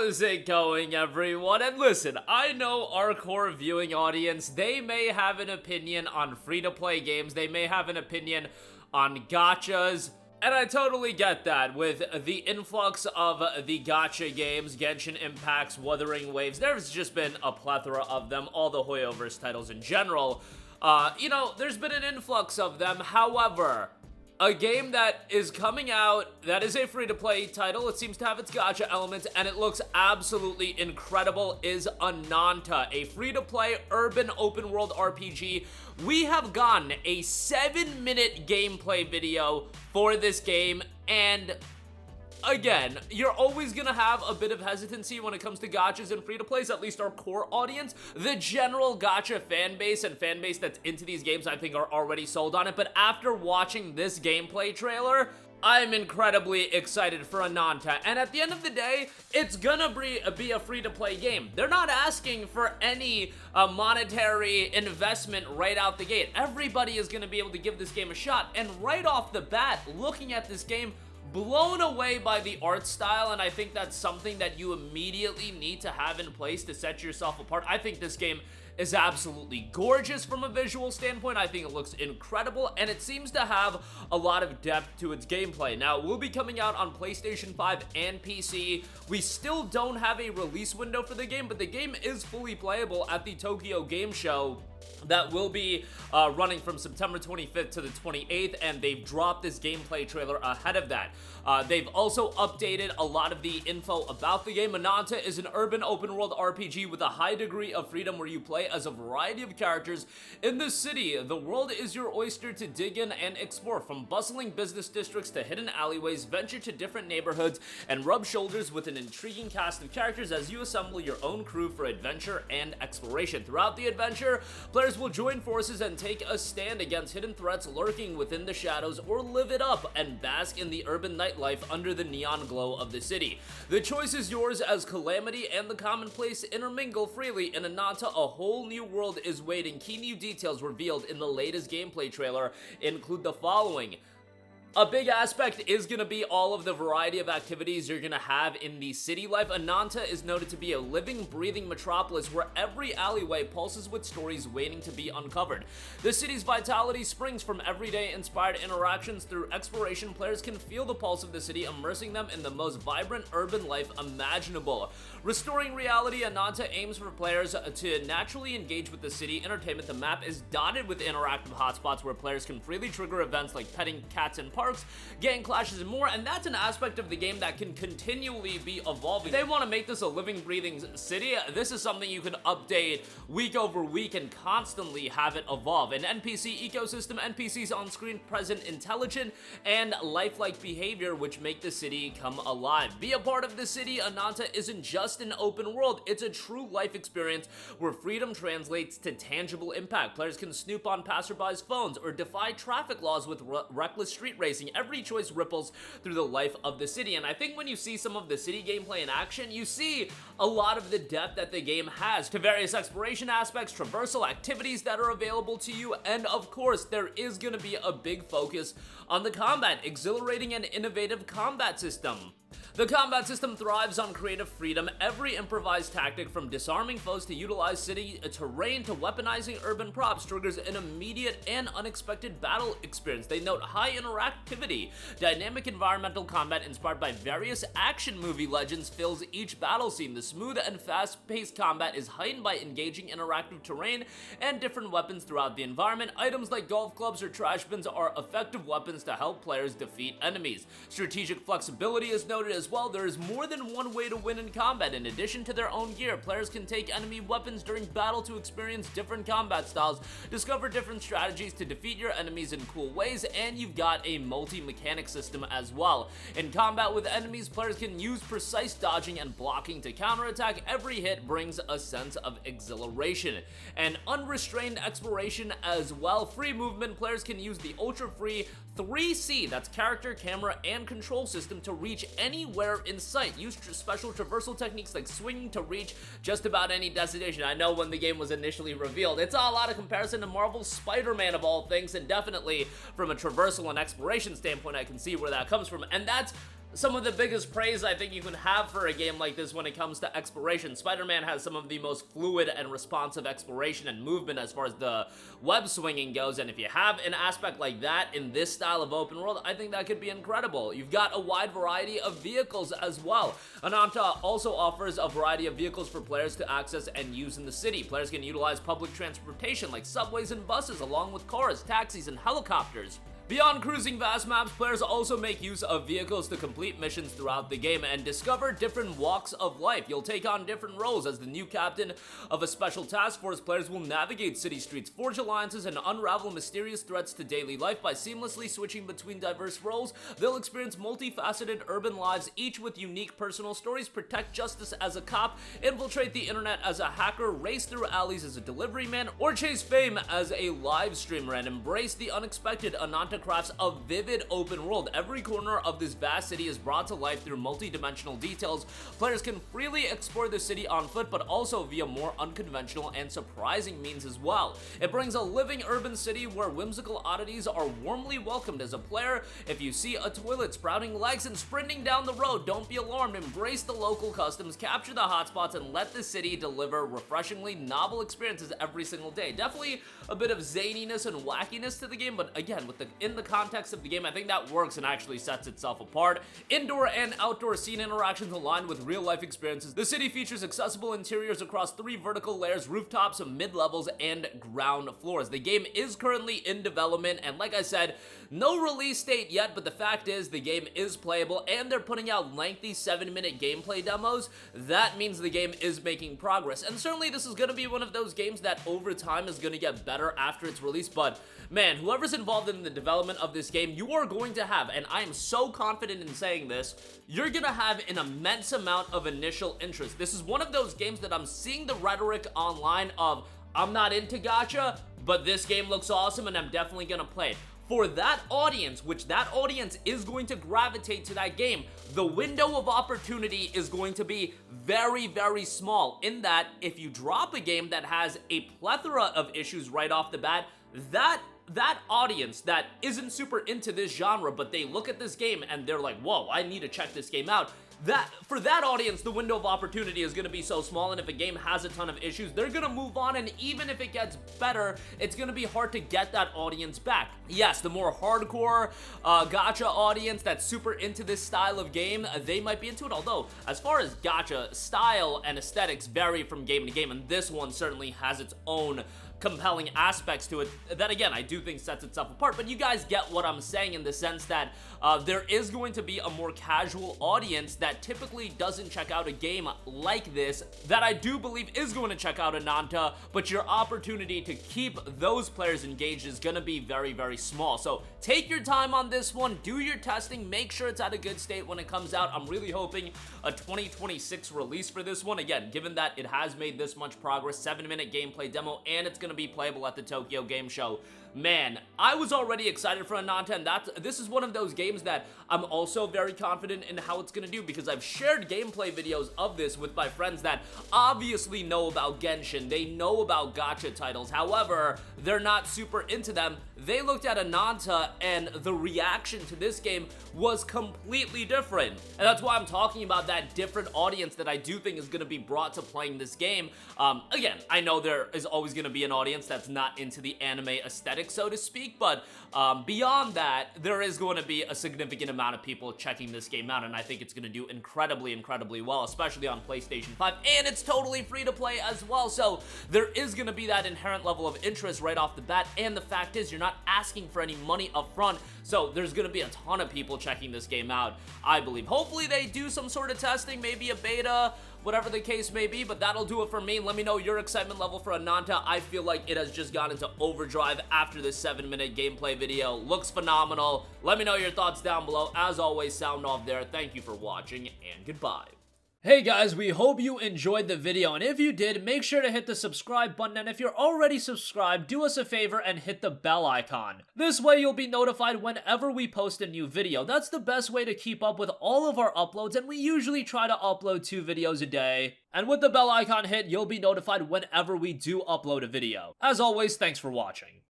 How's it going, everyone? And listen, I know our core viewing audience, they may have an opinion on free-to-play games, they may have an opinion on gachas, and I totally get that. With the influx of the gacha games, Genshin Impacts, Wuthering Waves, there's just been a plethora of them, all the Hoyoverse titles in general. There's been an influx of them. However, a game that is coming out that is a free-to-play title, it seems to have its gacha elements, and it looks absolutely incredible, is Ananta, a free-to-play urban open-world RPG. We have gotten a 7-minute gameplay video for this game, and again, you're always gonna have a bit of hesitancy when it comes to gachas and free-to-plays, at least our core audience. The general gacha fanbase and fanbase that's into these games, I think, are already sold on it, but after watching this gameplay trailer, I'm incredibly excited for Ananta, and at the end of the day, it's gonna be a free-to-play game. They're not asking for any monetary investment right out the gate. Everybody is gonna be able to give this game a shot, and right off the bat, looking at this game, blown away by the art style, and I think that's something that you immediately need to have in place to set yourself apart. I think this game is absolutely gorgeous from a visual standpoint. I think it looks incredible, and it seems to have a lot of depth to its gameplay. Now, it will be coming out on PlayStation 5 and PC. We still don't have a release window for the game, but the game is fully playable at the Tokyo Game Show. That will be running from September 25th to the 28th, and they've dropped this gameplay trailer ahead of that. They've also updated a lot of the info about the game. Ananta is an urban open-world RPG with a high degree of freedom where you play as a variety of characters in the city. The world is your oyster to dig in and explore. From bustling business districts to hidden alleyways, venture to different neighborhoods and rub shoulders with an intriguing cast of characters as you assemble your own crew for adventure and exploration. Throughout the adventure, players will join forces and take a stand against hidden threats lurking within the shadows, or live it up and bask in the urban nightlife under the neon glow of the city. The choice is yours as calamity and the commonplace intermingle freely. In Ananta, a whole new world is waiting. Key new details revealed in the latest gameplay trailer include the following. A big aspect is going to be all of the variety of activities you're going to have in the city life. Ananta is noted to be a living, breathing metropolis where every alleyway pulses with stories waiting to be uncovered. The city's vitality springs from everyday inspired interactions. Through exploration, players can feel the pulse of the city, immersing them in the most vibrant urban life imaginable. Restoring reality, Ananta aims for players to naturally engage with the city entertainment. The map is dotted with interactive hotspots where players can freely trigger events like petting cats in parks, gang clashes, and more, and that's an aspect of the game that can continually be evolving. If they want to make this a living, breathing city, this is something you can update week over week and constantly have it evolve. An NPC ecosystem, NPCs on screen present, intelligent, and lifelike behavior which make the city come alive. Be a part of the city. Ananta isn't just an open world, it's a true life experience where freedom translates to tangible impact. Players can snoop on passerbys' phones or defy traffic laws with reckless street racing. Every choice ripples through the life of the city, and I think when you see some of the city gameplay in action, you see a lot of the depth that the game has to various exploration aspects, traversal activities that are available to you, and of course, there is going to be a big focus on the combat, exhilarating and innovative combat system. The combat system thrives on creative freedom. Every improvised tactic, from disarming foes to utilize city terrain to weaponizing urban props, triggers an immediate and unexpected battle experience. They note high interactivity. Dynamic environmental combat inspired by various action movie legends fills each battle scene. The smooth and fast-paced combat is heightened by engaging interactive terrain and different weapons throughout the environment. Items like golf clubs or trash bins are effective weapons to help players defeat enemies. Strategic flexibility is noted as well. There is more than one way to win in combat. In addition to their own gear, players can take enemy weapons during battle to experience different combat styles, discover different strategies to defeat your enemies in cool ways, and you've got a multi-mechanic system as well. In combat with enemies, players can use precise dodging and blocking to counterattack. Every hit brings a sense of exhilaration and unrestrained exploration as well. Free movement, players can use the ultra-free 3C, that's character, camera, and control system, to reach anywhere in sight. Use special traversal techniques like swinging to reach just about any destination. I know when the game was initially revealed, it's a lot of comparison to Marvel's Spider-Man of all things, and definitely from a traversal and exploration standpoint, I can see where that comes from, and that's some of the biggest praise I think you can have for a game like this when it comes to exploration. Spider-Man has some of the most fluid and responsive exploration and movement as far as the web swinging goes, and if you have an aspect like that in this style of open world, I think that could be incredible. You've got a wide variety of vehicles as well. Ananta also offers a variety of vehicles for players to access and use in the city. Players can utilize public transportation like subways and buses, along with cars, taxis, and helicopters. Beyond cruising vast maps, players also make use of vehicles to complete missions throughout the game and discover different walks of life. You'll take on different roles. As the new captain of a special task force, players will navigate city streets, forge alliances, and unravel mysterious threats to daily life. By seamlessly switching between diverse roles, they'll experience multifaceted urban lives, each with unique personal stories, protect justice as a cop, infiltrate the internet as a hacker, race through alleys as a delivery man, or chase fame as a live streamer and embrace the unexpected. Ananta crafts a vivid open world. Every corner of this vast city is brought to life through multi-dimensional details. Players can freely explore the city on foot, but also via more unconventional and surprising means as well. It brings a living urban city where whimsical oddities are warmly welcomed. As a player, if you see a toilet sprouting legs and sprinting down the road, don't be alarmed. Embrace the local customs, capture the hotspots, and let the city deliver refreshingly novel experiences every single day. Definitely a bit of zaniness and wackiness to the game, but again, in the context of the game, I think that works and actually sets itself apart. Indoor and outdoor scene interactions aligned with real-life experiences. The city features accessible interiors across 3 vertical layers, rooftops, mid-levels, and ground floors. The game is currently in development, and like I said, no release date yet, but the fact is the game is playable, and they're putting out lengthy 7-minute gameplay demos. That means the game is making progress, and certainly this is going to be one of those games that over time is going to get better after its release, but man, whoever's involved in the development of this game, you are going to have, and I am so confident in saying this, you're gonna have an immense amount of initial interest. This is one of those games that I'm seeing the rhetoric online of, I'm not into gacha, but this game looks awesome and I'm definitely gonna play it. For that audience, which that audience is going to gravitate to that game, the window of opportunity is going to be very, very small, in that if you drop a game that has a plethora of issues right off the bat, that audience that isn't super into this genre, but they look at this game and they're like, whoa, I need to check this game out. For that audience, the window of opportunity is going to be so small, and if a game has a ton of issues, they're going to move on, and even if it gets better, it's going to be hard to get that audience back. Yes, the more hardcore gacha audience that's super into this style of game, they might be into it, although as far as gacha, style and aesthetics vary from game to game, and this one certainly has its own compelling aspects to it that, again, I do think sets itself apart. But you guys get what I'm saying in the sense that there is going to be a more casual audience that typically doesn't check out a game like this, that I do believe is going to check out Ananta, but your opportunity to keep those players engaged is going to be very, very small. So take your time on this one, do your testing, make sure it's at a good state when it comes out. I'm really hoping a 2026 release for this one. Again, given that it has made this much progress, 7-minute gameplay demo, and it's going to be playable at the Tokyo Game Show. Man, I was already excited for Ananta, and this is one of those games that I'm also very confident in how it's gonna do, because I've shared gameplay videos of this with my friends that obviously know about Genshin, they know about gacha titles, however, they're not super into them. They looked at Ananta, and the reaction to this game was completely different, and that's why I'm talking about that different audience that I do think is gonna be brought to playing this game. Again, I know there is always gonna be an audience that's not into the anime aesthetic, so to speak, but beyond that, there is going to be a significant amount of people checking this game out, and I think it's going to do incredibly, incredibly well, especially on PlayStation 5, and it's totally free to play as well, so there is going to be that inherent level of interest right off the bat, and the fact is, you're not asking for any money up front, so there's going to be a ton of people checking this game out, I believe. Hopefully they do some sort of testing, maybe a beta, whatever the case may be, but that'll do it for me. Let me know your excitement level for Ananta. I feel like it has just gone into overdrive after this 7-minute gameplay video. Looks phenomenal. Let me know your thoughts down below. As always, sound off there. Thank you for watching, and goodbye. Hey guys, we hope you enjoyed the video, and if you did, make sure to hit the subscribe button, and if you're already subscribed, do us a favor and hit the bell icon. This way you'll be notified whenever we post a new video. That's the best way to keep up with all of our uploads, and we usually try to upload 2 videos a day. And with the bell icon hit, you'll be notified whenever we do upload a video. As always, thanks for watching.